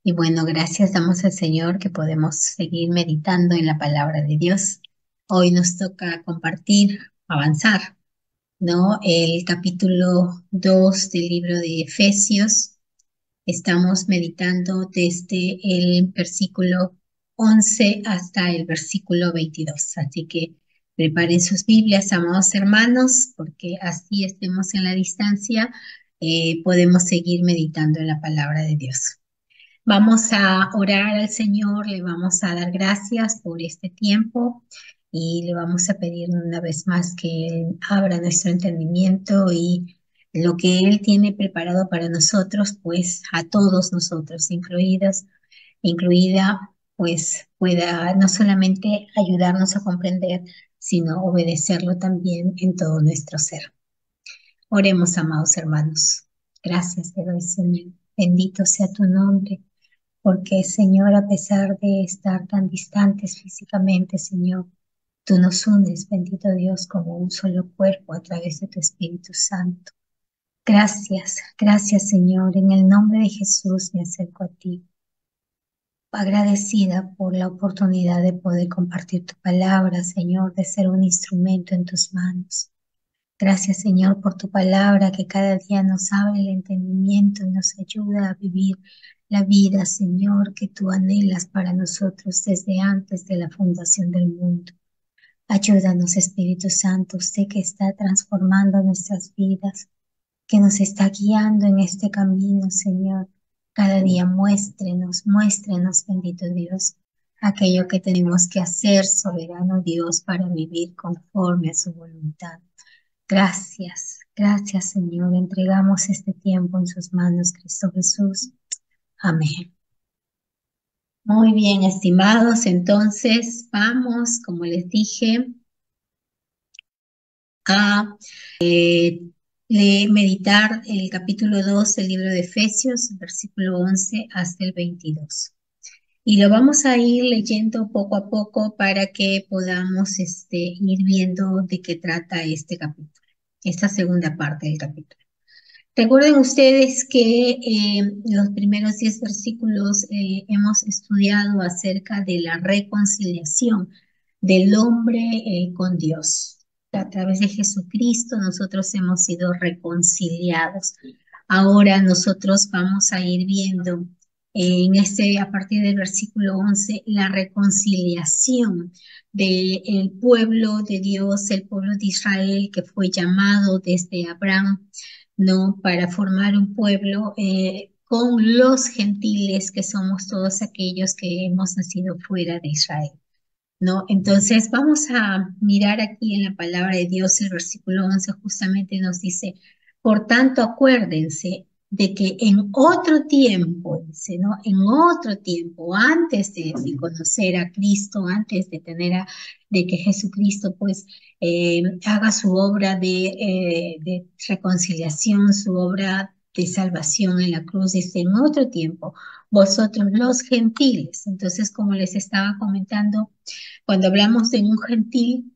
Y bueno, gracias damos al Señor que podemos seguir meditando en la palabra de Dios. Hoy nos toca compartir, avanzar, ¿no? El capítulo 2 del libro de Efesios. Estamos meditando desde el versículo 11 hasta el versículo 22. Así que preparen sus Biblias, amados hermanos, porque así estemos en la distancia, podemos seguir meditando en la palabra de Dios. Vamos a orar al Señor, le vamos a dar gracias por este tiempo y le vamos a pedir una vez más que Él abra nuestro entendimiento y lo que Él tiene preparado para nosotros, pues a todos nosotros, incluida, pues pueda no solamente ayudarnos a comprender, sino obedecerlo también en todo nuestro ser. Oremos, amados hermanos. Gracias te doy, Señor. Bendito sea tu nombre. Porque, Señor, a pesar de estar tan distantes físicamente, Señor, tú nos unes, bendito Dios, como un solo cuerpo a través de tu Espíritu Santo. Gracias, gracias, Señor. En el nombre de Jesús me acerco a ti, agradecida por la oportunidad de poder compartir tu palabra, Señor, de ser un instrumento en tus manos. Gracias, Señor, por tu palabra que cada día nos abre el entendimiento y nos ayuda a vivir la vida, Señor, que tú anhelas para nosotros desde antes de la fundación del mundo. Ayúdanos, Espíritu Santo, usted que está transformando nuestras vidas, que nos está guiando en este camino, Señor. Cada día muéstrenos, muéstrenos, bendito Dios, aquello que tenemos que hacer, soberano Dios, para vivir conforme a su voluntad. Gracias, gracias Señor. Entregamos este tiempo en sus manos, Cristo Jesús. Amén. Muy bien, estimados. Entonces, vamos, como les dije, a meditar el capítulo 2 del libro de Efesios, versículo 11 hasta el 22. Y lo vamos a ir leyendo poco a poco para que podamos ir viendo de qué trata este capítulo, esta segunda parte del capítulo. Recuerden ustedes que los primeros 10 versículos hemos estudiado acerca de la reconciliación del hombre con Dios. A través de Jesucristo nosotros hemos sido reconciliados. Ahora nosotros vamos a ir viendo a partir del versículo 11, la reconciliación del pueblo de Dios, el pueblo de Israel que fue llamado desde Abraham, ¿no? Para formar un pueblo con los gentiles, que somos todos aquellos que hemos nacido fuera de Israel, ¿no? Entonces vamos a mirar aquí en la palabra de Dios, el versículo 11 justamente nos dice, por tanto acuérdense de que en otro tiempo, dice, ¿no? En otro tiempo, antes de conocer a Cristo, antes de de que Jesucristo pues haga su obra de reconciliación, su obra de salvación en la cruz, dice, en otro tiempo, vosotros los gentiles. Entonces, como les estaba comentando, cuando hablamos de un gentil,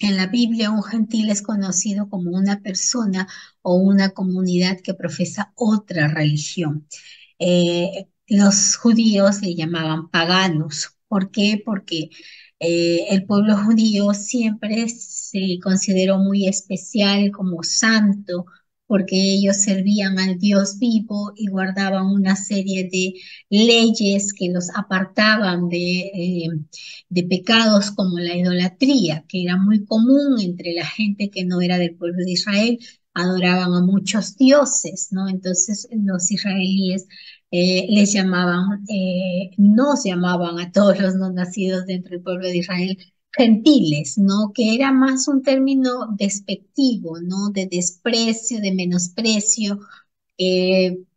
en la Biblia un gentil es conocido como una persona o una comunidad que profesa otra religión. Los judíos le llamaban paganos. ¿Por qué? Porque el pueblo judío siempre se consideró muy especial como santo, porque ellos servían al Dios vivo y guardaban una serie de leyes que los apartaban de pecados como la idolatría, que era muy común entre la gente que no era del pueblo de Israel, adoraban a muchos dioses, ¿no? Entonces los israelíes nos llamaban a todos los no nacidos dentro del pueblo de Israel gentiles, ¿no? Que era más un término despectivo, ¿no? De desprecio, de menosprecio,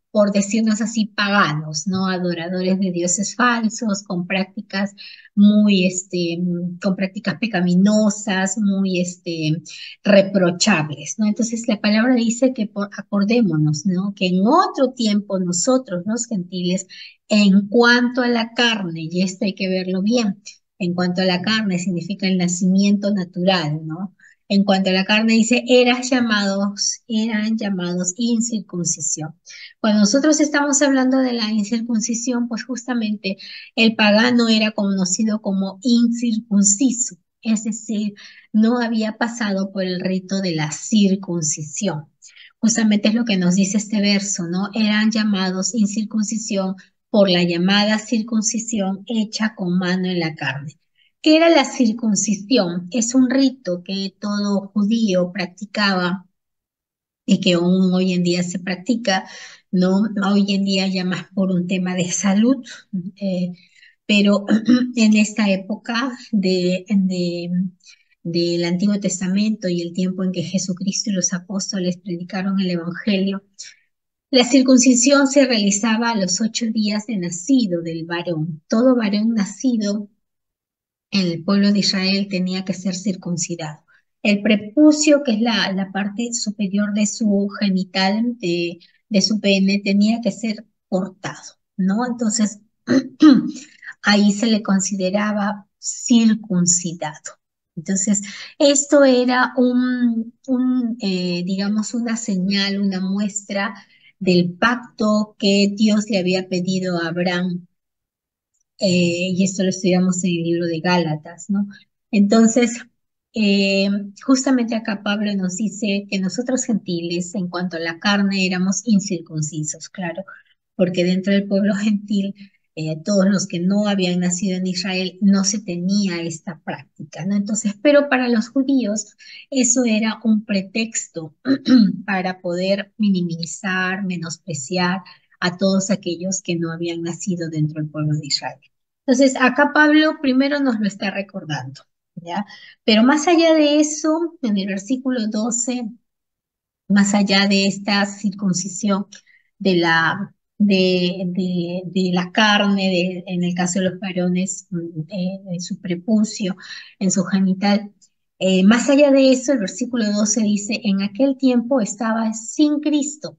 por decirnos así, paganos, ¿no? Adoradores de dioses falsos, con prácticas con prácticas pecaminosas, reprochables, ¿no? Entonces la palabra dice que acordémonos, ¿no? Que en otro tiempo nosotros, los gentiles, en cuanto a la carne, y esto hay que verlo bien, en cuanto a la carne significa el nacimiento natural, ¿no? En cuanto a la carne, dice, eran llamados incircuncisión. Cuando nosotros estamos hablando de la incircuncisión, pues justamente el pagano era conocido como incircunciso, es decir, no había pasado por el rito de la circuncisión. Justamente es lo que nos dice este verso, ¿no? Eran llamados incircuncisión por la llamada circuncisión hecha con mano en la carne. ¿Qué era la circuncisión? Es un rito que todo judío practicaba y que aún hoy en día se practica, ¿no? Hoy en día ya más por un tema de salud, eh, pero en esta época del Antiguo Testamento y el tiempo en que Jesucristo y los apóstoles predicaron el Evangelio, la circuncisión se realizaba a los 8 días de nacido del varón. Todo varón nacido en el pueblo de Israel tenía que ser circuncidado. El prepucio, que es la parte superior de su genital, de su pene, tenía que ser cortado, ¿no? Entonces, ahí se le consideraba circuncidado. Entonces, esto era digamos, una señal, una muestra del pacto que Dios le había pedido a Abraham, y esto lo estudiamos en el libro de Gálatas, ¿no? Entonces, eh, justamente acá Pablo nos dice que nosotros gentiles, en cuanto a la carne, éramos incircuncisos, claro, porque dentro del pueblo gentil, todos los que no habían nacido en Israel, no se tenía esta práctica, ¿no? Entonces, pero para los judíos, eso era un pretexto para poder minimizar, menospreciar a todos aquellos que no habían nacido dentro del pueblo de Israel. Entonces, acá Pablo primero nos lo está recordando, ¿ya? Pero más allá de eso, en el versículo 12, más allá de esta circuncisión de la carne, en el caso de los varones, en su prepucio, en su genital, más allá de eso, el versículo 12 dice, en aquel tiempo estaba sin Cristo,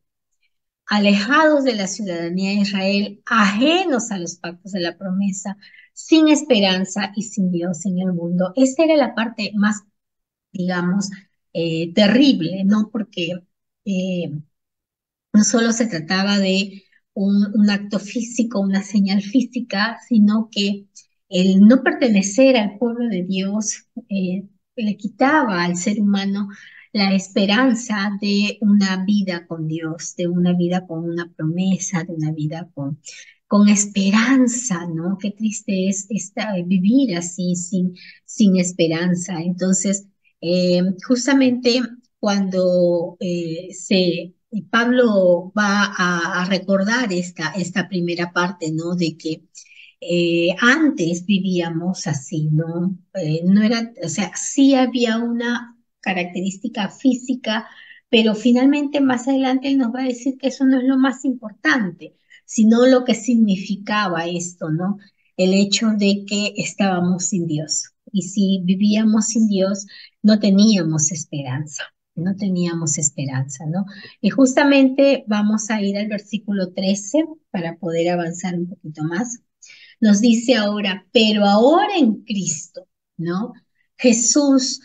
alejados de la ciudadanía de Israel, ajenos a los pactos de la promesa, sin esperanza y sin Dios en el mundo. Esta era la parte más, digamos, terrible, ¿no? Porque eh, no solo se trataba de un acto físico, una señal física, sino que el no pertenecer al pueblo de Dios le quitaba al ser humano la esperanza de una vida con Dios, de una vida con una promesa, de una vida con esperanza, ¿no? Qué triste es vivir así, sin esperanza. Entonces, justamente cuando Pablo va a recordar esta primera parte, ¿no? De que antes vivíamos así, ¿no? No era, o sea, sí había una característica física, pero finalmente más adelante él nos va a decir que eso no es lo más importante, sino lo que significaba esto, ¿no? El hecho de que estábamos sin Dios. Y si vivíamos sin Dios, no teníamos esperanza, no teníamos esperanza, ¿no? Y justamente vamos a ir al versículo 13 para poder avanzar un poquito más. Nos dice ahora, pero ahora en Cristo, ¿no? Jesús,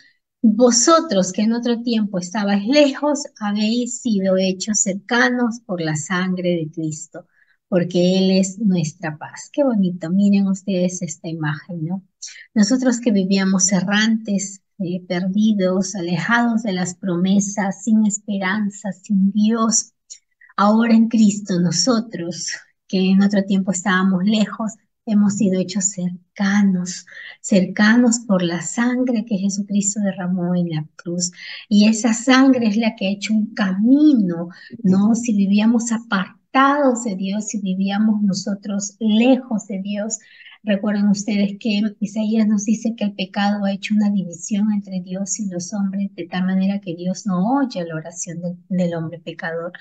vosotros que en otro tiempo estabais lejos, habéis sido hechos cercanos por la sangre de Cristo, porque Él es nuestra paz. Qué bonito, miren ustedes esta imagen, ¿no? Nosotros que vivíamos errantes, perdidos, alejados de las promesas, sin esperanza, sin Dios, ahora en Cristo nosotros, que en otro tiempo estábamos lejos, hemos sido hechos cercanos, cercanos por la sangre que Jesucristo derramó en la cruz. Y esa sangre es la que ha hecho un camino, ¿no? Si vivíamos apartados de Dios, si vivíamos nosotros lejos de Dios, recuerden ustedes que Isaías nos dice que el pecado ha hecho una división entre Dios y los hombres, de tal manera que Dios no oye la oración del hombre pecador.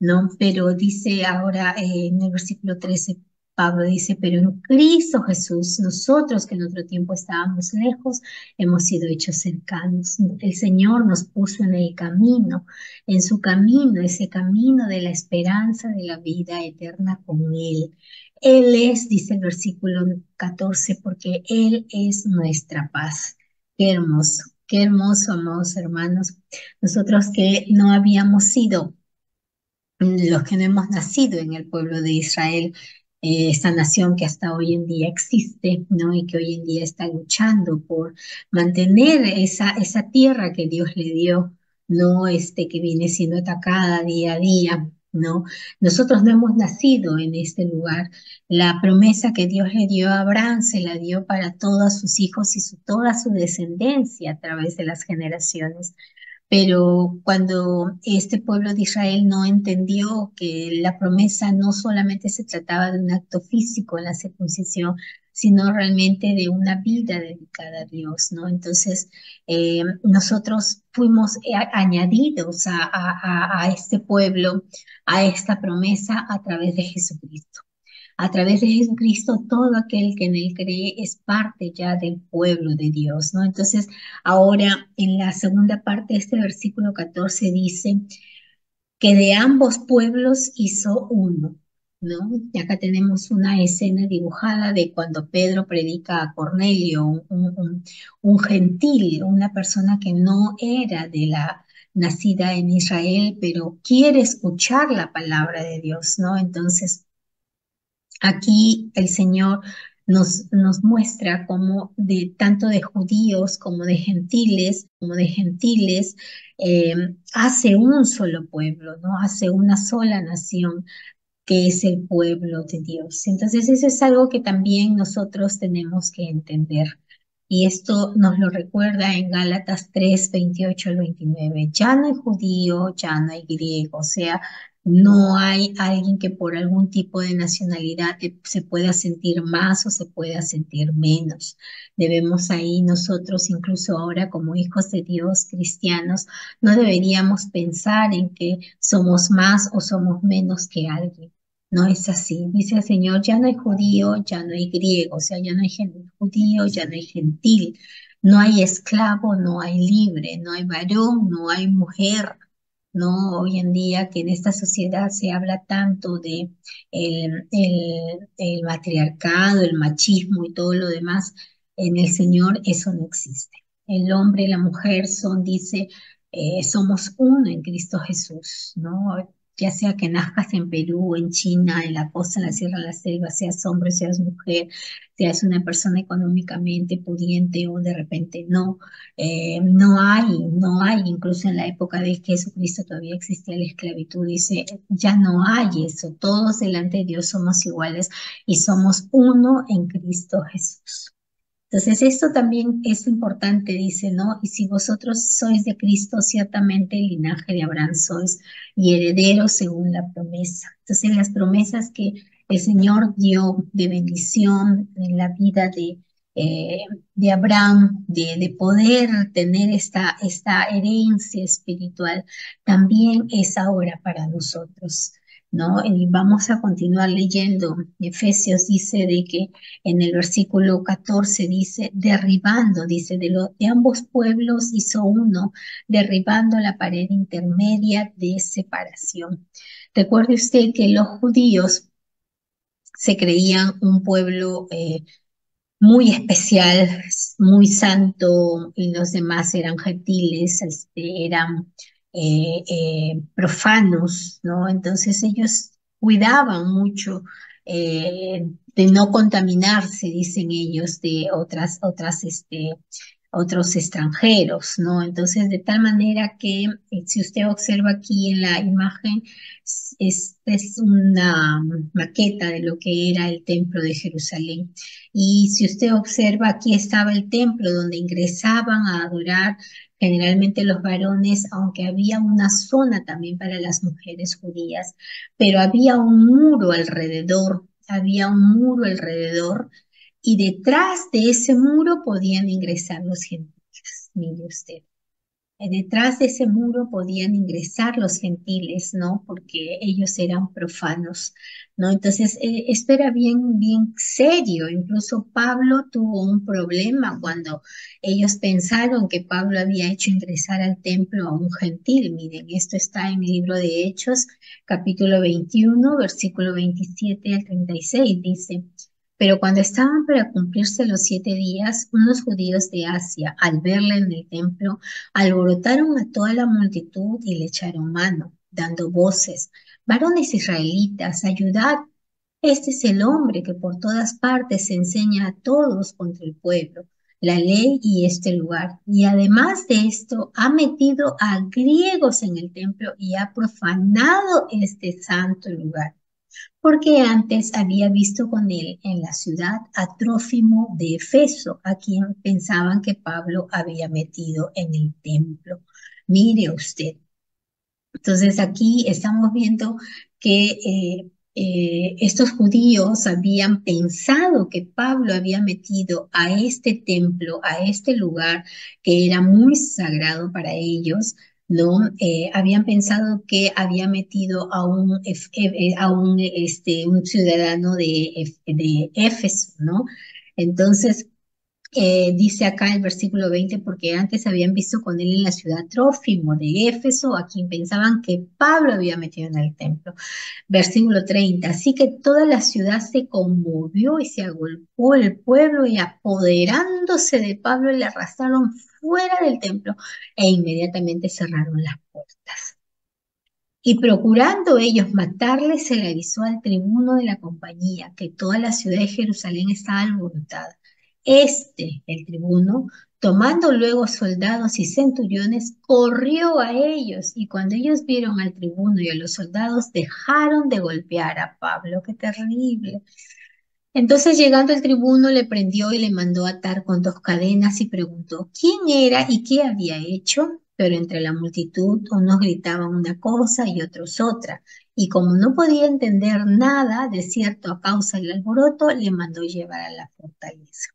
¿No? Pero dice ahora en el versículo 13, Pablo dice, pero en Cristo Jesús, nosotros que en otro tiempo estábamos lejos, hemos sido hechos cercanos. El Señor nos puso en el camino, en su camino, ese camino de la esperanza de la vida eterna con Él. Él es, dice el versículo 14, porque Él es nuestra paz. Qué hermoso. Qué hermoso, amados hermanos. Nosotros que no habíamos sido los que no hemos nacido en el pueblo de Israel, esta nación que hasta hoy en día existe, ¿no? Y que hoy en día está luchando por mantener esa tierra que Dios le dio, ¿no? Que viene siendo atacada día a día, ¿no? Nosotros no hemos nacido en este lugar. La promesa que Dios le dio a Abraham se la dio para todos sus hijos y toda su descendencia a través de las generaciones. Pero cuando este pueblo de Israel no entendió que la promesa no solamente se trataba de un acto físico en la circuncisión, sino realmente de una vida dedicada a Dios, ¿no? Entonces, nosotros fuimos añadidos a este pueblo, a esta promesa a través de Jesucristo. A través de Jesucristo, todo aquel que en él cree es parte ya del pueblo de Dios, ¿no? Entonces, ahora en la segunda parte de este versículo 14 dice que de ambos pueblos hizo uno, ¿no? Y acá tenemos una escena dibujada de cuando Pedro predica a Cornelio, un gentil, una persona que no era de la nacida en Israel, pero quiere escuchar la palabra de Dios, ¿no? Entonces, aquí el Señor nos muestra cómo de tanto de judíos como de gentiles, eh, hace un solo pueblo, ¿no? Hace una sola nación que es el pueblo de Dios. Entonces, eso es algo que también nosotros tenemos que entender. Y esto nos lo recuerda en Gálatas 3 28 al 29. Ya no hay judío, ya no hay griego, o sea, no hay alguien que por algún tipo de nacionalidad se pueda sentir más o se pueda sentir menos. Debemos ahí nosotros, incluso ahora como hijos de Dios cristianos, no deberíamos pensar en que somos más o somos menos que alguien. No es así. Dice el Señor, ya no hay judío, ya no hay griego, o sea, ya no hay judío, ya no hay gentil, no hay esclavo, no hay libre, no hay varón, no hay mujer. No, hoy en día que en esta sociedad se habla tanto de el matriarcado, el machismo y todo lo demás, en el Señor eso no existe. El hombre y la mujer son, dice, somos uno en Cristo Jesús, ¿no? Ya sea que nazcas en Perú, en China, en la costa, en la sierra, en la selva, seas hombre, seas mujer, seas una persona económicamente pudiente o de repente no, no hay, incluso en la época de Jesucristo todavía existía la esclavitud, dice, ya no hay eso, todos delante de Dios somos iguales y somos uno en Cristo Jesús. Entonces, esto también es importante, dice, ¿no? Y si vosotros sois de Cristo, ciertamente el linaje de Abraham sois y herederos según la promesa. Entonces, las promesas que el Señor dio de bendición en la vida eh, de Abraham, de poder tener esta herencia espiritual, también es ahora para nosotros, ¿no? Y vamos a continuar leyendo. Efesios dice de que en el versículo 14 dice, derribando, dice, de ambos pueblos hizo uno, derribando la pared intermedia de separación. Recuerde usted que los judíos se creían un pueblo muy especial, muy santo, y los demás eran gentiles, eran profanos, ¿no? Entonces ellos cuidaban mucho de no contaminarse, dicen ellos, de otros extranjeros, ¿no? Entonces, de tal manera que si usted observa aquí en la imagen, es una maqueta de lo que era el templo de Jerusalén. Y si usted observa, aquí estaba el templo donde ingresaban a adorar generalmente los varones, aunque había una zona también para las mujeres judías, pero había un muro alrededor y detrás de ese muro podían ingresar los gentiles, mire usted. Detrás de ese muro podían ingresar los gentiles, ¿no? Porque ellos eran profanos, ¿no? Entonces, esto era bien, bien serio. Incluso Pablo tuvo un problema cuando ellos pensaron que Pablo había hecho ingresar al templo a un gentil. Miren, esto está en el libro de Hechos, capítulo 21, versículo 27 al 36, dice. Pero cuando estaban para cumplirse los 7 días, unos judíos de Asia, al verle en el templo, alborotaron a toda la multitud y le echaron mano, dando voces: varones israelitas, ayudad. Este es el hombre que por todas partes enseña a todos contra el pueblo, la ley y este lugar. Y además de esto, ha metido a griegos en el templo y ha profanado este santo lugar, porque antes había visto con él en la ciudad a Trófimo de Efeso, a quien pensaban que Pablo había metido en el templo. Mire usted. Entonces aquí estamos viendo que estos judíos habían pensado que Pablo había metido a este templo, a este lugar que era muy sagrado para ellos, ¿no? Habían pensado que había metido a un ciudadano de Éfeso, ¿no? Entonces, dice acá el versículo 20, porque antes habían visto con él en la ciudad Trófimo de Éfeso, a quien pensaban que Pablo había metido en el templo. Versículo 30, así que toda la ciudad se conmovió y se agolpó el pueblo y apoderándose de Pablo le arrastraron fuera del templo e inmediatamente cerraron las puertas. Y procurando ellos matarle, se le avisó al tribuno de la compañía que toda la ciudad de Jerusalén estaba alborotada. El tribuno, tomando luego soldados y centuriones, corrió a ellos, y cuando ellos vieron al tribuno y a los soldados, dejaron de golpear a Pablo. ¡Qué terrible! Entonces, llegando el tribuno, le prendió y le mandó atar con 2 cadenas y preguntó quién era y qué había hecho. Pero entre la multitud unos gritaban una cosa y otros otra. Y como no podía entender nada de cierto a causa del alboroto, le mandó llevar a la fortaleza.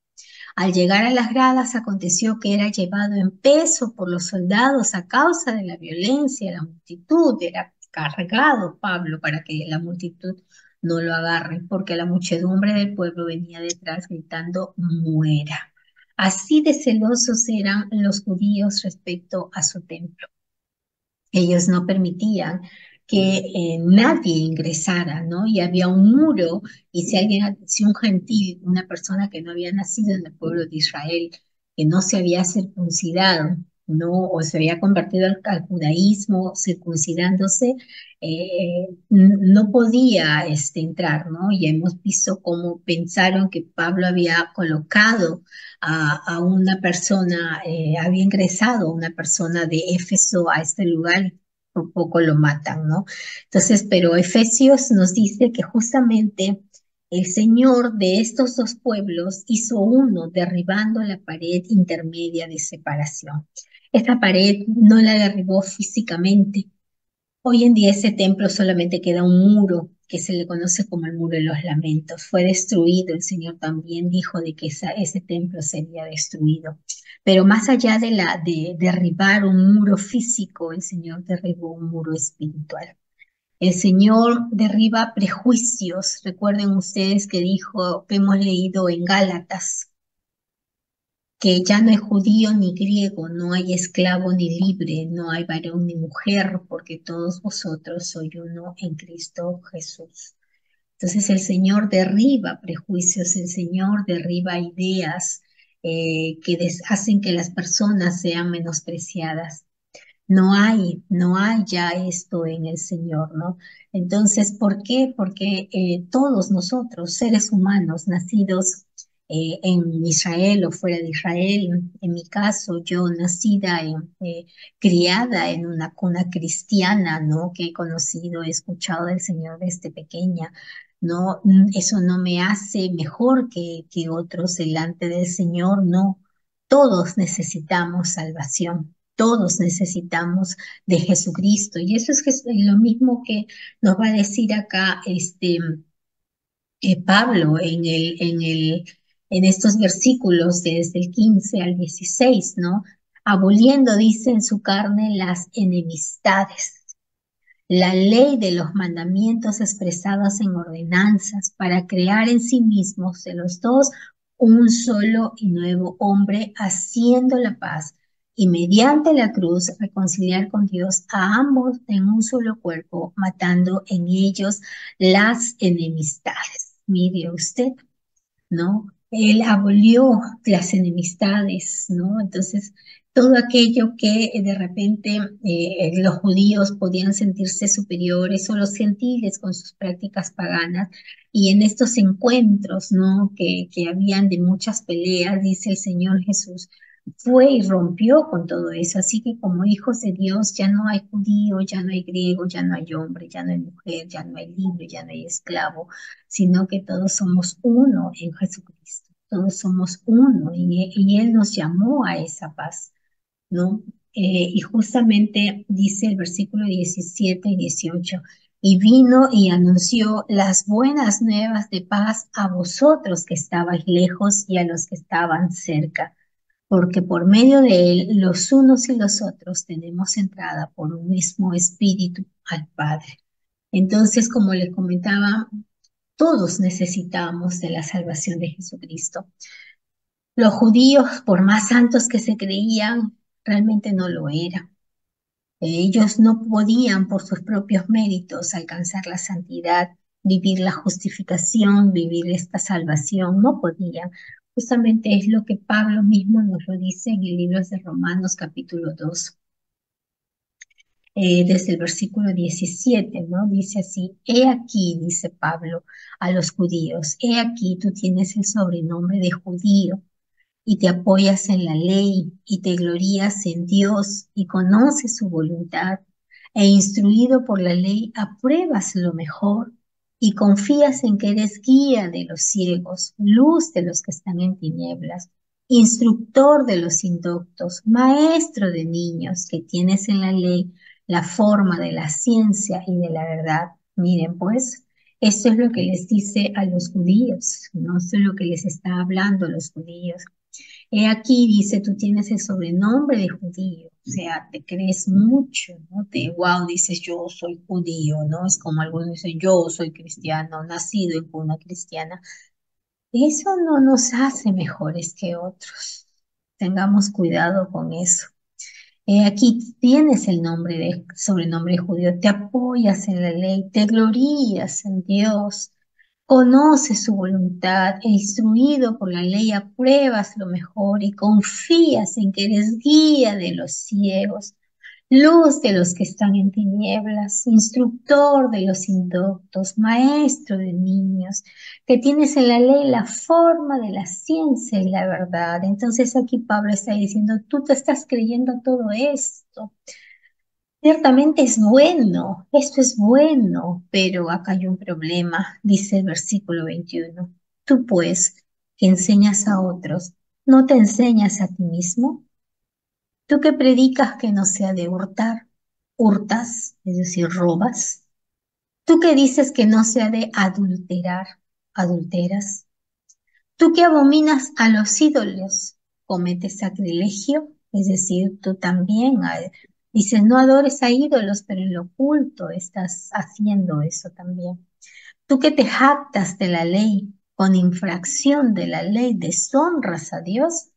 Al llegar a las gradas, aconteció que era llevado en peso por los soldados a causa de la violencia de la multitud. Era cargado Pablo para que la multitud no lo agarre, porque la muchedumbre del pueblo venía detrás gritando: muera. Así de celosos eran los judíos respecto a su templo. Ellos no permitían que nadie ingresara, ¿no? Y había un muro, y si un gentil, una persona que no había nacido en el pueblo de Israel, que no se había circuncidado, ¿no? O se había convertido al judaísmo circuncidándose, no podía entrar, ¿no? Y hemos visto cómo pensaron que Pablo había colocado a una persona, había ingresado a una persona de Éfeso a este lugar, por poco lo matan, ¿no? Entonces, pero Efesios nos dice que justamente el Señor de estos dos pueblos hizo uno, derribando la pared intermedia de separación. Esta pared no la derribó físicamente. Hoy en día ese templo solamente queda un muro que se le conoce como el muro de los lamentos. Fue destruido, el Señor también dijo de que ese templo sería destruido. Pero más allá de derribar un muro físico, el Señor derribó un muro espiritual. El Señor derriba prejuicios. Recuerden ustedes que dijo, que hemos leído en Gálatas, que ya no hay judío ni griego, no hay esclavo ni libre, no hay varón ni mujer, porque todos vosotros sois uno en Cristo Jesús. Entonces el Señor derriba prejuicios, el Señor derriba ideas que hacen que las personas sean menospreciadas. No hay ya esto en el Señor, ¿no? Entonces, ¿por qué? Porque todos nosotros, seres humanos, nacidos en Israel o fuera de Israel, en mi caso, yo nacida, criada en una cuna cristiana, ¿no? Que he conocido, he escuchado del Señor desde pequeña, ¿no? Eso no me hace mejor que otros delante del Señor, no. Todos necesitamos salvación. Todos necesitamos de Jesucristo. Y eso es lo mismo que nos va a decir acá Pablo en estos versículos desde el 15 al 16, ¿no? Aboliendo, dice, en su carne las enemistades, la ley de los mandamientos expresados en ordenanzas, para crear en sí mismos de los dos un solo y nuevo hombre, haciendo la paz, y mediante la cruz reconciliar con Dios a ambos en un solo cuerpo, matando en ellos las enemistades. Mire usted. ¿no? Él abolió las enemistades, ¿no? Entonces, todo aquello que de repente los judíos podían sentirse superiores o los gentiles con sus prácticas paganas, y en estos encuentros, ¿no? Que habían de muchas peleas, dice el Señor Jesús, fue y rompió con todo eso. Así que como hijos de Dios ya no hay judío, ya no hay griego, ya no hay hombre, ya no hay mujer, ya no hay libre, ya no hay esclavo, sino que todos somos uno en Jesucristo. Todos somos uno y Él nos llamó a esa paz, ¿no? Y justamente dice el versículo 17 y 18, y vino y anunció las buenas nuevas de paz a vosotros que estabais lejos y a los que estaban cerca, porque por medio de él los unos y los otros tenemos entrada por un mismo espíritu al Padre. Entonces, como les comentaba, todos necesitamos de la salvación de Jesucristo. Los judíos, por más santos que se creían, realmente no lo eran. Ellos no podían por sus propios méritos alcanzar la santidad, vivir la justificación, vivir esta salvación, no podían. Justamente es lo que Pablo mismo nos lo dice en el libro de Romanos capítulo 2, desde el versículo 17, ¿no? Dice así, he aquí, dice Pablo a los judíos, he aquí tú tienes el sobrenombre de judío y te apoyas en la ley y te glorías en Dios y conoces su voluntad e instruido por la ley apruebas lo mejor y confías en que eres guía de los ciegos, luz de los que están en tinieblas, instructor de los indoctos, maestro de niños que tienes en la ley la forma de la ciencia y de la verdad. Miren pues, esto es lo que les dice a los judíos, no esto es lo que les está hablando a los judíos. He aquí, dice, tú tienes el sobrenombre de judío, o sea, te crees mucho, ¿no? Wow, dices, yo soy judío, ¿no? Es como algunos dicen, yo soy cristiano, nacido en cuna cristiana. Eso no nos hace mejores que otros. Tengamos cuidado con eso. Aquí tienes el nombre de sobrenombre judío, te apoyas en la ley, te glorías en Dios, conoces su voluntad e instruido por la ley apruebas lo mejor y confías en que eres guía de los ciegos, luz de los que están en tinieblas, instructor de los indoctos, maestro de niños, que tienes en la ley la forma de la ciencia y la verdad. Entonces aquí Pablo está diciendo, tú te estás creyendo todo esto. Ciertamente es bueno, esto es bueno, pero acá hay un problema, dice el versículo 21. Tú pues, que enseñas a otros, ¿no te enseñas a ti mismo? Tú que predicas que no sea de hurtar, hurtas, es decir, robas. Tú que dices que no sea de adulterar, adulteras. Tú que abominas a los ídolos, cometes sacrilegio, es decir, tú también dices no adores a ídolos, pero en lo oculto estás haciendo eso también. Tú que te jactas de la ley, con infracción de la ley, deshonras a Dios,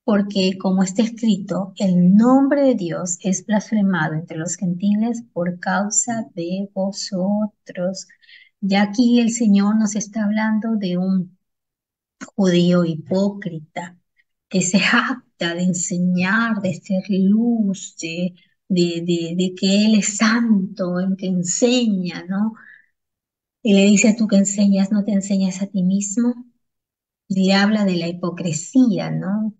porque como está escrito, el nombre de Dios es blasfemado entre los gentiles por causa de vosotros. Ya aquí el Señor nos está hablando de un judío hipócrita que se jacta de enseñar, de ser luz, de que Él es santo, en que enseña, ¿no? Y le dice, tú que enseñas, ¿no te enseñas a ti mismo? Le habla de la hipocresía, ¿no?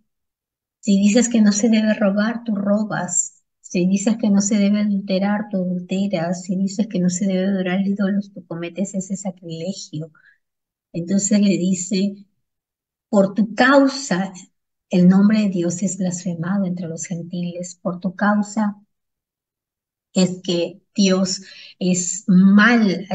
Si dices que no se debe robar, tú robas. Si dices que no se debe adulterar, tú adulteras. Si dices que no se debe adorar ídolos, tú cometes ese sacrilegio. Entonces le dice, por tu causa, el nombre de Dios es blasfemado entre los gentiles. Por tu causa es que Dios es mal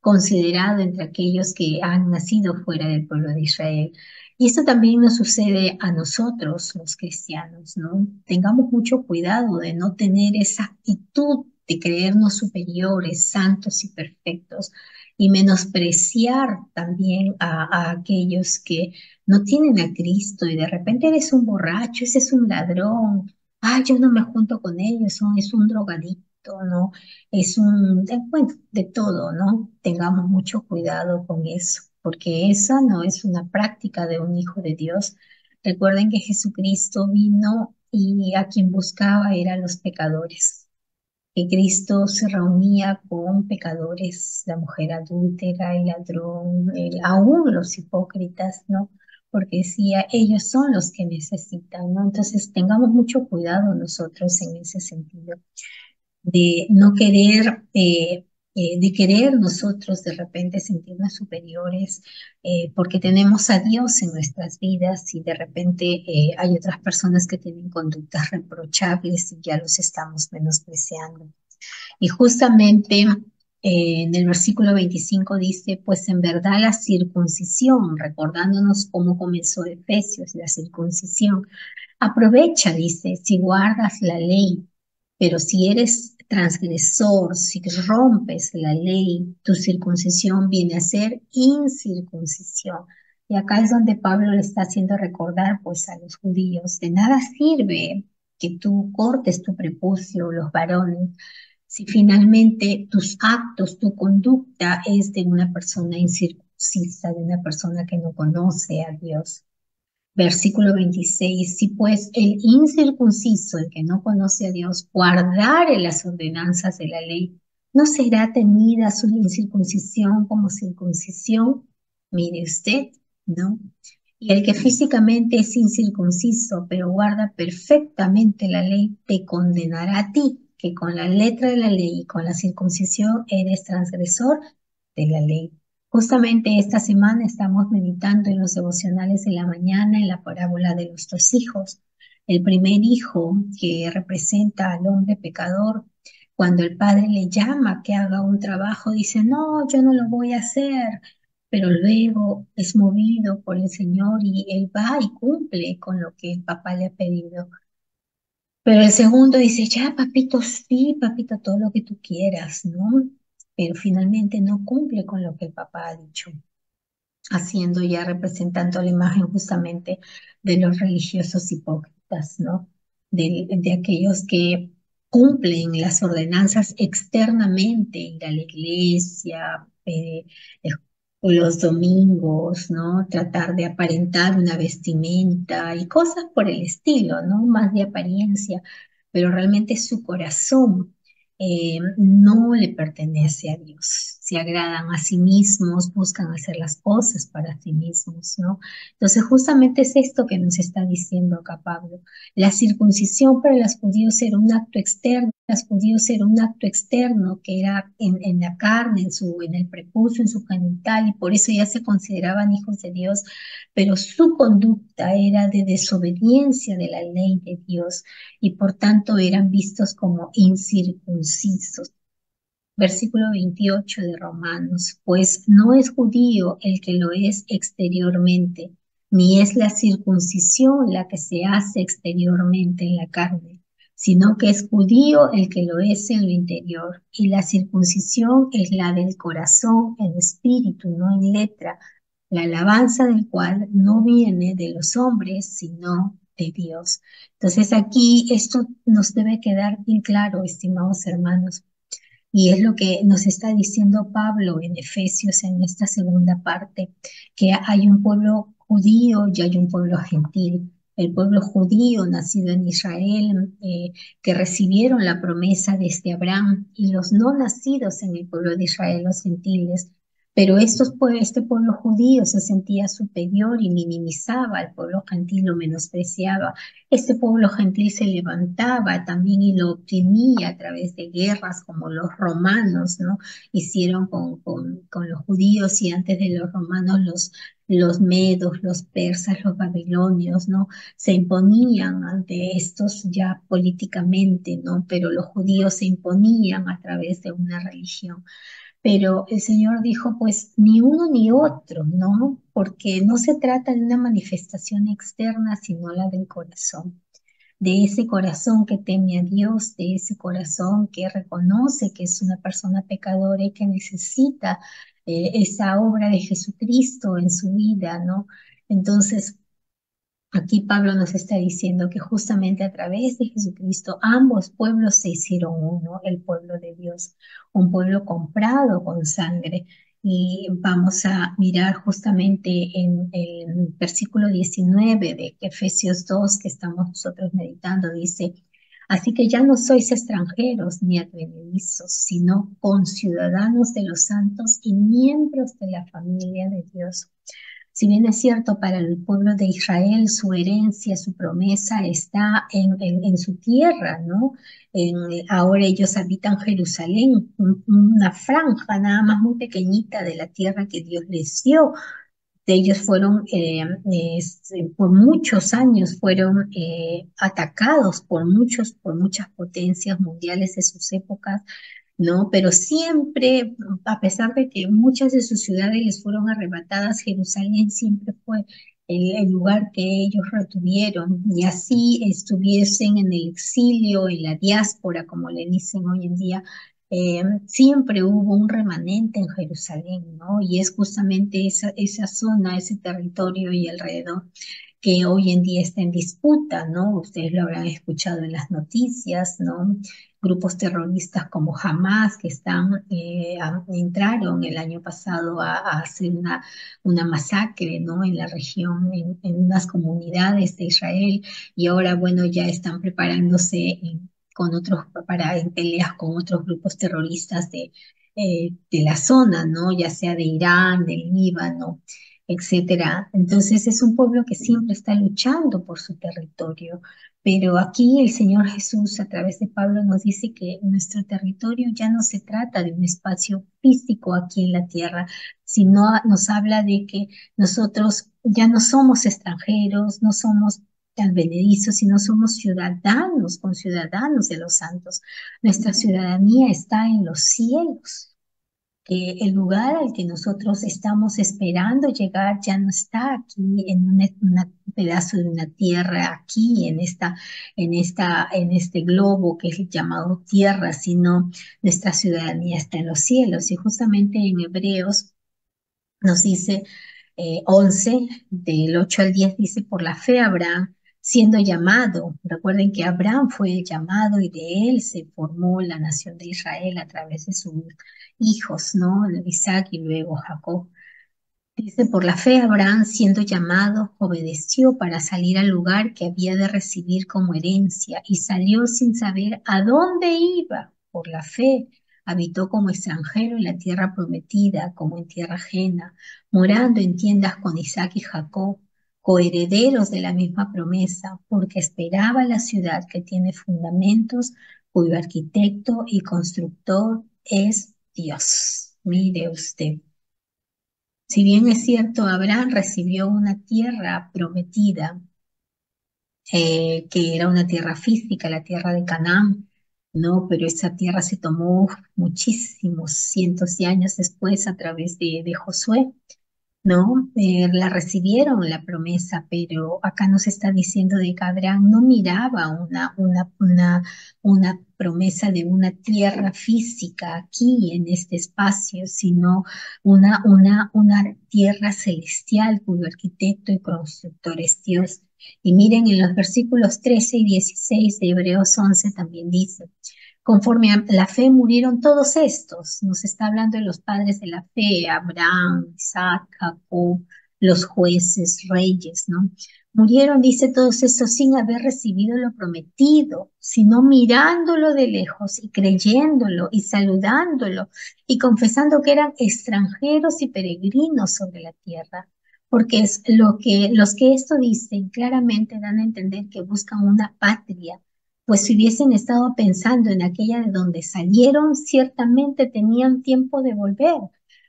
considerado entre aquellos que han nacido fuera del pueblo de Israel. Y esto también nos sucede a nosotros, los cristianos, ¿no? Tengamos mucho cuidado de no tener esa actitud de creernos superiores, santos y perfectos, y menospreciar también a aquellos que no tienen a Cristo y de repente eres un borracho, ese es un ladrón, yo no me junto con ellos, es un drogadicto, ¿no? Bueno, de todo, ¿no? Tengamos mucho cuidado con eso. porque esa no es una práctica de un hijo de Dios. Recuerden que Jesucristo vino y a quien buscaba eran los pecadores, que Cristo se reunía con pecadores, la mujer adúltera, el ladrón, aún los hipócritas, ¿no? Porque decía, ellos son los que necesitan, ¿no? Entonces tengamos mucho cuidado nosotros en ese sentido de no querer, de querer nosotros de repente sentirnos superiores porque tenemos a Dios en nuestras vidas y de repente hay otras personas que tienen conductas reprochables y ya los estamos menospreciando. Y justamente en el versículo 25 dice, pues en verdad la circuncisión, recordándonos cómo comenzó Efesios, la circuncisión, aprovecha, dice, si guardas la ley, pero si eres transgresor, si rompes la ley, tu circuncisión viene a ser incircuncisión. Y acá es donde Pablo le está haciendo recordar pues a los judíos, de nada sirve que tú cortes tu prepucio, los varones, si finalmente tus actos, tu conducta es de una persona incircuncisa, de una persona que no conoce a Dios. Versículo 26, si pues el incircunciso, el que no conoce a Dios, guardare las ordenanzas de la ley, ¿no será tenida su incircuncisión como circuncisión? Mire usted, ¿no? Y el que físicamente es incircunciso, pero guarda perfectamente la ley, te condenará a ti, que con la letra de la ley y con la circuncisión eres transgresor de la ley. Justamente esta semana estamos meditando en los devocionales de la mañana en la parábola de los dos hijos. El primer hijo que representa al hombre pecador, cuando el padre le llama que haga un trabajo, dice, no, yo no lo voy a hacer, pero luego es movido por el Señor y él va y cumple con lo que el papá le ha pedido. Pero el segundo dice, ya, papito, sí, papito, todo lo que tú quieras, ¿no? Pero finalmente no cumple con lo que el papá ha dicho, haciendo ya representando la imagen justamente de los religiosos hipócritas, ¿no? De aquellos que cumplen las ordenanzas externamente, ir a la iglesia, los domingos, ¿no? Tratar de aparentar una vestimenta y cosas por el estilo, ¿no? Más de apariencia, pero realmente su corazón no le pertenece a Dios. Se agradan a sí mismos, buscan hacer las cosas para sí mismos, ¿no? Entonces, justamente es esto que nos está diciendo acá Pablo. La circuncisión para los judíos era un acto externo, los judíos era un acto externo que era en la carne, en el prepucio, en su genital, y por eso ya se consideraban hijos de Dios, pero su conducta era de desobediencia de la ley de Dios y por tanto eran vistos como incircuncisos. Versículo 28 de Romanos, pues no es judío el que lo es exteriormente, ni es la circuncisión la que se hace exteriormente en la carne, sino que es judío el que lo es en lo interior, y la circuncisión es la del corazón en espíritu, no en letra, la alabanza del cual no viene de los hombres, sino de Dios. Entonces aquí esto nos debe quedar bien claro, estimados hermanos, y es lo que nos está diciendo Pablo en Efesios en esta segunda parte, que hay un pueblo judío y hay un pueblo gentil. El pueblo judío nacido en Israel, que recibieron la promesa desde Abraham, y los no nacidos en el pueblo de Israel, los gentiles. Pero este pueblo judío se sentía superior y minimizaba al pueblo gentil, lo menospreciaba. Este pueblo gentil se levantaba también y lo oprimía a través de guerras como los romanos, ¿no? Hicieron con los judíos y antes de los romanos los medos, los persas, los babilonios, ¿no? Se imponían ante estos ya políticamente, ¿no? Pero los judíos se imponían a través de una religión. Pero el Señor dijo, pues ni uno ni otro, ¿no? Porque no se trata de una manifestación externa, sino la del corazón, de ese corazón que teme a Dios, de ese corazón que reconoce que es una persona pecadora y que necesita esa obra de Jesucristo en su vida, ¿no? Entonces, aquí Pablo nos está diciendo que justamente a través de Jesucristo ambos pueblos se hicieron uno, el pueblo de Dios, un pueblo comprado con sangre. Y vamos a mirar justamente en el versículo 19 de Efesios 2 que estamos nosotros meditando, dice, así que ya no sois extranjeros ni advenedizos, sino conciudadanos de los santos y miembros de la familia de Dios. Si bien es cierto, para el pueblo de Israel su herencia, su promesa está en su tierra, ¿no? Ahora ellos habitan Jerusalén, una franja nada más muy pequeñita de la tierra que Dios les dio. Ellos fueron, por muchos años, fueron atacados por muchas potencias mundiales de sus épocas, ¿no? Pero siempre, a pesar de que muchas de sus ciudades les fueron arrebatadas, Jerusalén siempre fue el lugar que ellos retuvieron y así estuviesen en el exilio, en la diáspora, como le dicen hoy en día. Siempre hubo un remanente en Jerusalén, ¿no? Y es justamente esa zona, ese territorio y alrededor que hoy en día está en disputa, ¿no? Ustedes lo habrán escuchado en las noticias, ¿no? Grupos terroristas como Hamas que entraron el año pasado a hacer una masacre, ¿no? En la región, en unas comunidades de Israel y ahora, bueno, ya están preparándose con otros, en peleas con otros grupos terroristas de la zona, ¿no? Ya sea de Irán, del Líbano, etcétera. Entonces es un pueblo que siempre está luchando por su territorio, pero aquí el Señor Jesús a través de Pablo nos dice que nuestro territorio ya no se trata de un espacio físico aquí en la tierra, sino nos habla de que nosotros ya no somos extranjeros, no somos advenedizos, sino somos ciudadanos, conciudadanos de los santos. Nuestra ciudadanía está en los cielos, que el lugar al que nosotros estamos esperando llegar ya no está aquí en un pedazo de una tierra, aquí en este globo que es llamado tierra, sino nuestra ciudadanía está en los cielos. Y justamente en Hebreos nos dice 11, del 8 al 10, dice, por la fe Abraham, siendo llamado, recuerden que Abraham fue el llamado y de él se formó la nación de Israel a través de sus hijos, ¿no? Isaac y luego Jacob. Dice, por la fe Abraham, siendo llamado, obedeció para salir al lugar que había de recibir como herencia y salió sin saber a dónde iba. Por la fe habitó como extranjero en la tierra prometida, como en tierra ajena, morando en tiendas con Isaac y Jacob, coherederos de la misma promesa, porque esperaba la ciudad que tiene fundamentos, cuyo arquitecto y constructor es Dios. Mire usted. Si bien es cierto, Abraham recibió una tierra prometida, que era una tierra física, la tierra de Canaán, ¿no? Pero esa tierra se tomó muchísimos cientos de años después a través de Josué. ¿No? La recibieron la promesa, pero acá nos está diciendo de que Abraham no miraba una promesa de una tierra física aquí en este espacio, sino una tierra celestial cuyo arquitecto y constructor es Dios. Y miren en los versículos 13 y 16 de Hebreos 11 también dice, conforme a la fe murieron todos estos. Nos está hablando de los padres de la fe, Abraham, Isaac, Jacob, los jueces, reyes, ¿no? Murieron, dice, todos estos sin haber recibido lo prometido, sino mirándolo de lejos y creyéndolo y saludándolo y confesando que eran extranjeros y peregrinos sobre la tierra. Porque es lo que los que esto dicen claramente dan a entender que buscan una patria, pues si hubiesen estado pensando en aquella de donde salieron, ciertamente tenían tiempo de volver,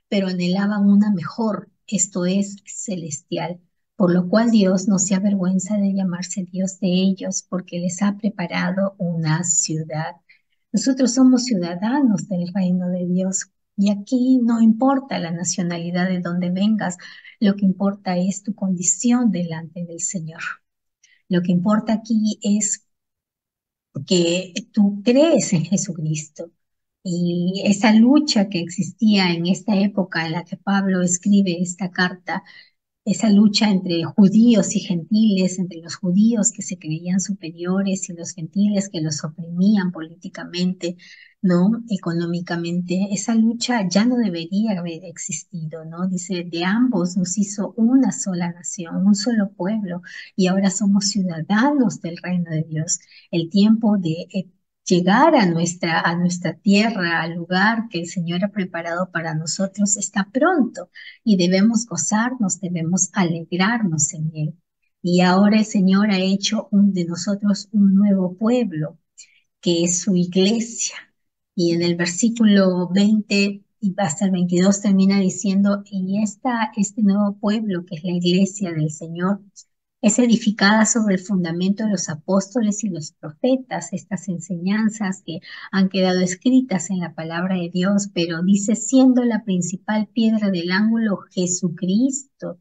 pero anhelaban una mejor, esto es, celestial, por lo cual Dios no se avergüenza de llamarse Dios de ellos, porque les ha preparado una ciudad. Nosotros somos ciudadanos del reino de Dios. Y aquí no importa la nacionalidad de donde vengas, lo que importa es tu condición delante del Señor. Lo que importa aquí es que tú crees en Jesucristo. Y esa lucha que existía en esta época en la que Pablo escribe esta carta, esa lucha entre judíos y gentiles, entre los judíos que se creían superiores y los gentiles que los oprimían políticamente, ¿no? Económicamente, esa lucha ya no debería haber existido, ¿no? Dice, de ambos nos hizo una sola nación, un solo pueblo, y ahora somos ciudadanos del reino de Dios. El tiempo de llegar a nuestra tierra, al lugar que el Señor ha preparado para nosotros, está pronto y debemos gozarnos, debemos alegrarnos en Él. Y ahora el Señor ha hecho de nosotros un nuevo pueblo, que es su iglesia. Y en el versículo 20 y hasta el 22 termina diciendo, este nuevo pueblo, que es la iglesia del Señor, es edificada sobre el fundamento de los apóstoles y los profetas, estas enseñanzas que han quedado escritas en la palabra de Dios, pero dice, siendo la principal piedra del ángulo Jesucristo,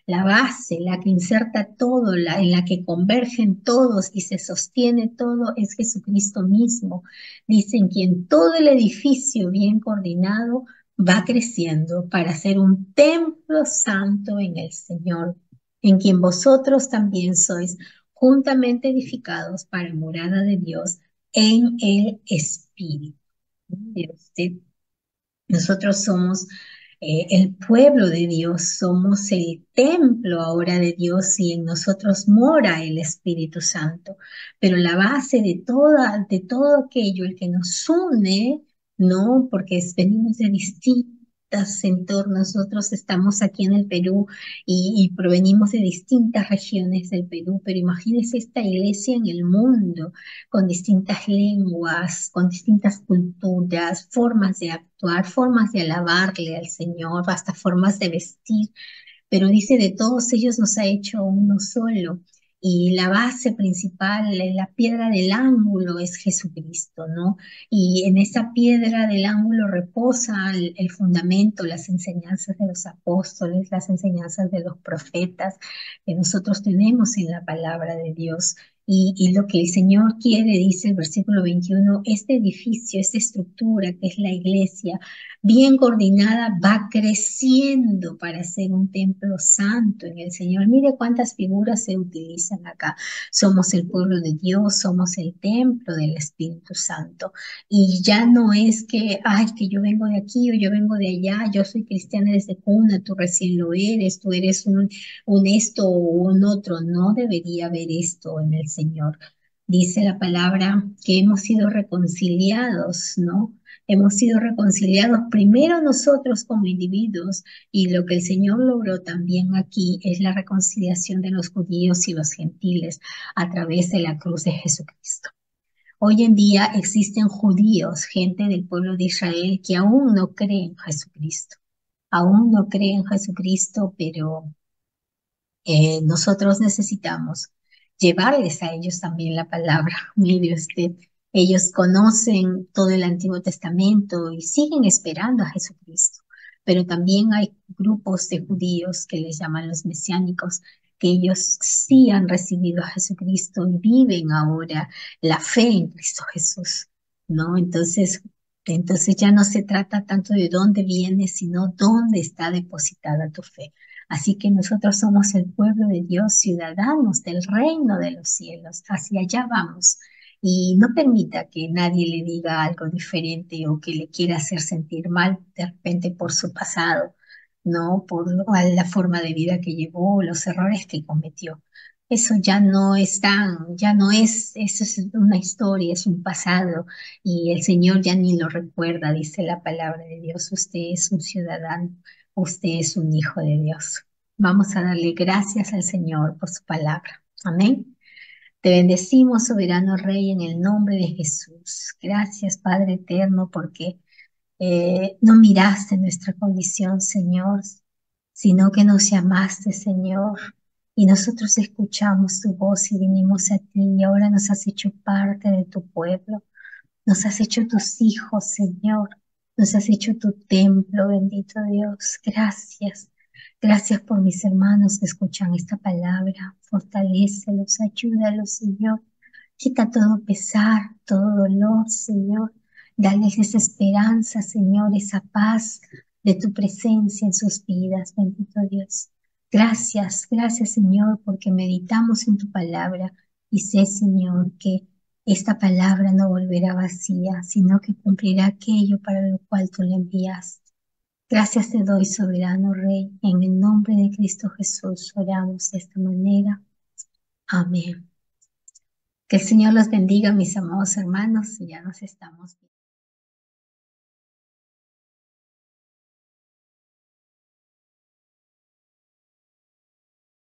la base, la que inserta todo, en la que convergen todos y se sostiene todo, es Jesucristo mismo. Dicen que en todo el edificio bien coordinado va creciendo para ser un templo santo en el Señor, en quien vosotros también sois juntamente edificados para morada de Dios en el Espíritu. Mire usted, nosotros somos el pueblo de Dios, somos el templo ahora de Dios y en nosotros mora el Espíritu Santo. Pero la base de todo aquello, el que nos une, ¿no? Porque venimos de distintos entornos, nosotros estamos aquí en el Perú y provenimos de distintas regiones del Perú, pero imagínense esta iglesia en el mundo con distintas lenguas, con distintas culturas, formas de actuar, formas de alabarle al Señor, hasta formas de vestir, pero dice de todos ellos nos ha hecho uno solo. Y la base principal, la piedra del ángulo es Jesucristo, ¿no? Y en esa piedra del ángulo reposa el fundamento, las enseñanzas de los apóstoles, las enseñanzas de los profetas que nosotros tenemos en la palabra de Dios. Y lo que el Señor quiere, dice el versículo 21, este edificio, esta estructura que es la iglesia, bien coordinada, va creciendo para ser un templo santo en el Señor. Mire cuántas figuras se utilizan acá. Somos el pueblo de Dios, somos el templo del Espíritu Santo. Y ya no es que, ay, que yo vengo de aquí o yo vengo de allá, yo soy cristiana desde cuna, tú recién lo eres, tú eres un esto o un otro. No debería haber esto en el Señor. Dice la palabra que hemos sido reconciliados, ¿no? Hemos sido reconciliados primero nosotros como individuos y lo que el Señor logró también aquí es la reconciliación de los judíos y los gentiles a través de la cruz de Jesucristo. Hoy en día existen judíos, gente del pueblo de Israel que aún no cree en Jesucristo, aún no cree en Jesucristo, pero nosotros necesitamos llevarles a ellos también la palabra. Mire usted, ellos conocen todo el Antiguo Testamento y siguen esperando a Jesucristo, pero también hay grupos de judíos que les llaman los mesiánicos, que ellos sí han recibido a Jesucristo y viven ahora la fe en Cristo Jesús, ¿no? Entonces ya no se trata tanto de dónde vienes, sino dónde está depositada tu fe. Así que nosotros somos el pueblo de Dios, ciudadanos del reino de los cielos. Hacia allá vamos. Y no permita que nadie le diga algo diferente o que le quiera hacer sentir mal de repente por su pasado, ¿no? Por la forma de vida que llevó, los errores que cometió. Eso ya no es ya no es, eso es una historia, es un pasado y el Señor ya ni lo recuerda, dice la palabra de Dios. Usted es un ciudadano. Usted es un hijo de Dios. Vamos a darle gracias al Señor por su palabra. Amén. Te bendecimos, soberano Rey, en el nombre de Jesús. Gracias, Padre eterno, porque no miraste nuestra condición, Señor, sino que nos llamaste, Señor. Y nosotros escuchamos tu voz y vinimos a ti y ahora nos has hecho parte de tu pueblo. Nos has hecho tus hijos, Señor. Nos has hecho tu templo, bendito Dios. Gracias. Gracias por mis hermanos que escuchan esta palabra. Fortalécelos, ayúdalos, Señor. Quita todo pesar, todo dolor, Señor. Dales esa esperanza, Señor, esa paz de tu presencia en sus vidas, bendito Dios. Gracias, gracias Señor, porque meditamos en tu palabra y sé, Señor, que esta palabra no volverá vacía, sino que cumplirá aquello para lo cual tú la enviaste. Gracias te doy, soberano Rey, en el nombre de Cristo Jesús oramos de esta manera. Amén. Que el Señor los bendiga, mis amados hermanos, y ya nos estamos viendo.